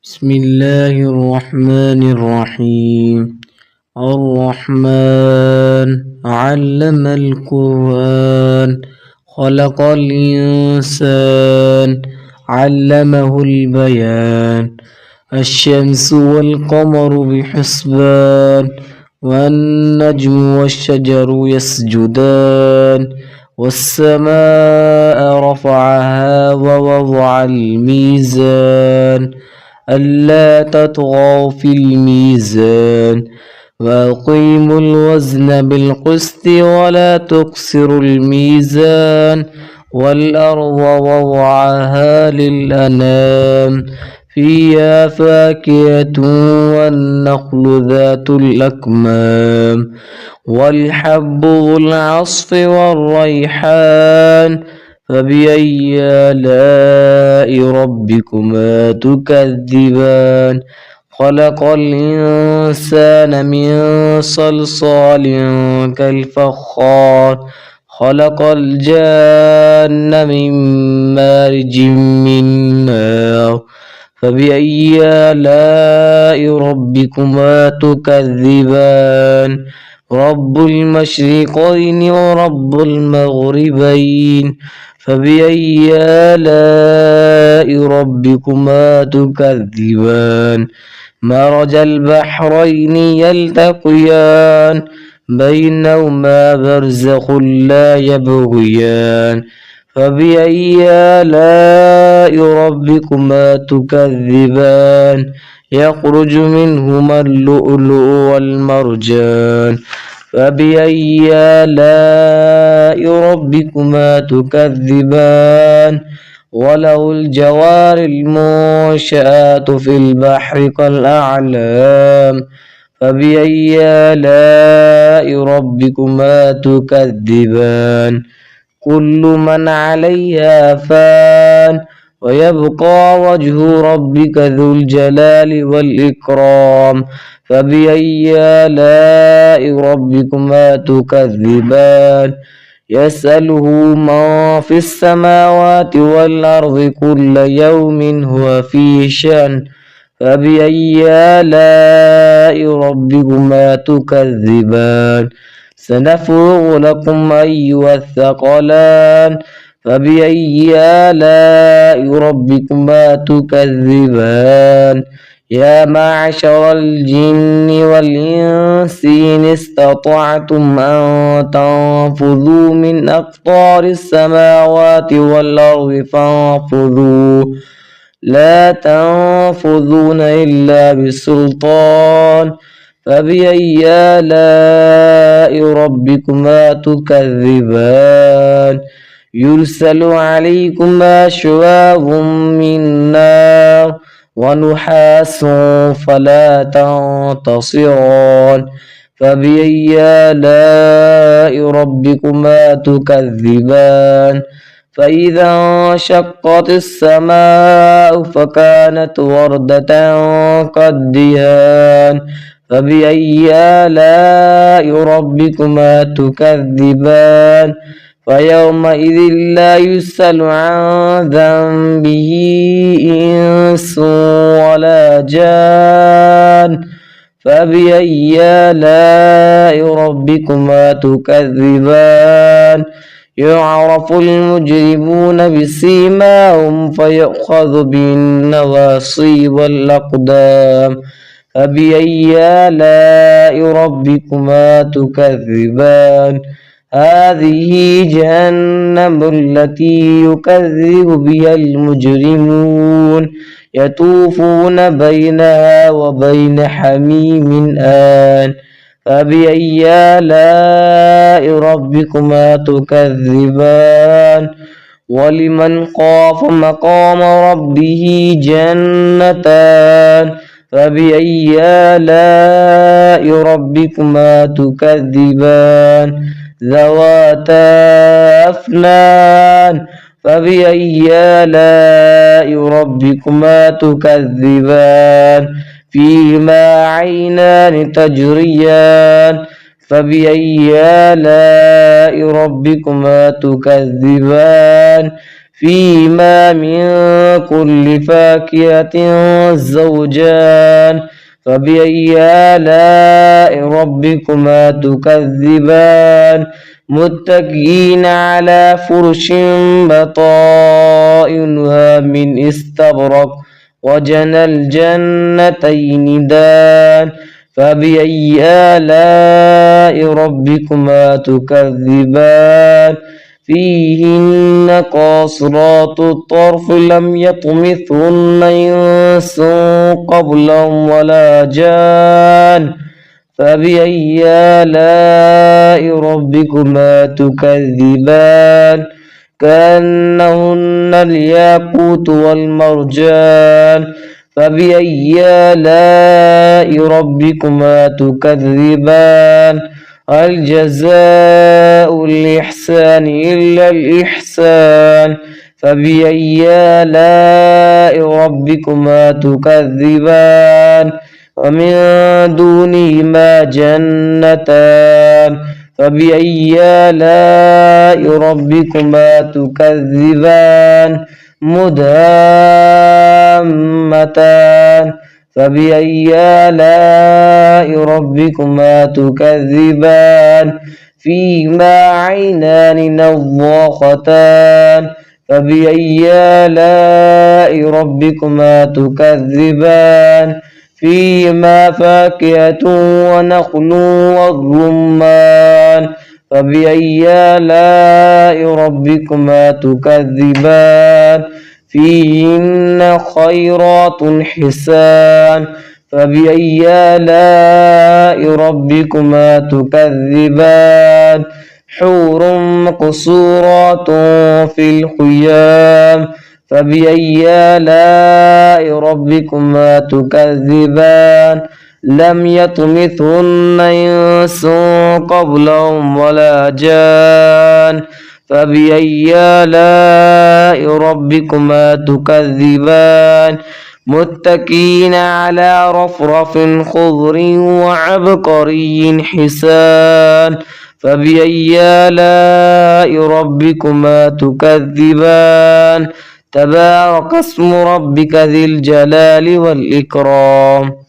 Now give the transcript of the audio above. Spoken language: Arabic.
بسم الله الرحمن الرحيم. الرحمن علم القرآن خلق الإنسان علمه البيان. الشمس والقمر بحسبان والنجم والشجر يسجدان والسماء رفعها ووضع الميزان ألا تطغوا في الميزان وأقيموا الوزن بالقسط ولا تقصروا الميزان والأرض وضعها للأنام فيها فاكهة والنخل ذات الأكمام والحب ذو العصف والريحان فبأي آلاء ربكما تكذبان خلق الإنسان من صلصال كالفخار خلق الجان من مارج من نار فبأي آلاء ربكما تكذبان رب المشرقين ورب المغربين فبأي آلاء ربكما تكذبان مرج البحرين يلتقيان بينهما برزخ لا يبغيان فبأي آلاء ربكما تكذبان يخرج منهما اللؤلؤ والمرجان فبأي آلاء ربكما تكذبان وله الجوار المنشآت في البحر كالأعلام فبأي آلاء ربكما تكذبان كل من عليها فان ويبقى وجه ربك ذو الجلال والإكرام فبأي آلاء ربكما تكذبان يسأله من في السماوات والأرض كل يوم هو في شأن فبأي آلاء ربكما تكذبان سنفرغ لكم أيها الثقلان فبأي آلاء ربكما تكذبان يا معشر الجن والإنس إن استطعتم أن تنفذوا من أقطار السماوات والأرض فانفذوا لا تنفذون إلا بسلطان فبأي آلاء ربكما تكذبان يرسل عليكما شواظ من نار ونحاس فلا تنتصران فبأي آلاء ربكما تكذبان فإذا انشقت السماء فكانت وردة كالدهان فبأي آلاء ربكما تكذبان فيومئذ لا يسأل عن ذنبه إنس ولا جان فبأي آلاء ربكما تكذبان يعرف المجرمون بسيماهم فيؤخذ بالنواصي والأقدام فبأي آلاء ربكما تكذبان هذه جهنم التي يكذب بها المجرمون يطوفون بينها وبين حميم آن فبأي آلاء ربكما تكذبان ولمن خاف مقام ربه جنتان فبأي آلاء ربكما تكذبان ذواتا أفنان فبأي آلاء ربكما تكذبان فيهما عينان تجريان فبأي آلاء ربكما تكذبان فيهما من كل فاكهة زوجان فبأي آلاء ربكما تكذبان متكئين على فرش بطائنها من استبرق وجنى الجنتين دان فبأي آلاء ربكما تكذبان فيهن قاصرات الطرف لم يطمثهن إنس قبلهم ولا جان فبأي آلاء ربكما تكذبان كأنهن الياقوت والمرجان فبأي آلاء ربكما تكذبان هل جزاء الإحسان إلا الإحسان فبأي آلاء ربكما تكذبان ومن دونهما جنتان فبأي آلاء ربكما تكذبان مدهامتان فبأي آلاء ربكما تكذبان فيهما عينان نضاختان فبأي آلاء ربكما تكذبان فيهما فاكهة ونخل والرمان فبأي آلاء ربكما تكذبان فيهن خيرات حسان فبأي آلاء ربكما تكذبان حور مقصورات في الخيام فبأي آلاء ربكما تكذبان لم يطمثهن إنس قبلهم ولا جان فبأي آلاء ربكما تكذبان متكئين على رفرف خضر وعبقري حسان فبأي آلاء ربكما تكذبان تبارك اسم ربك ذي الجلال والإكرام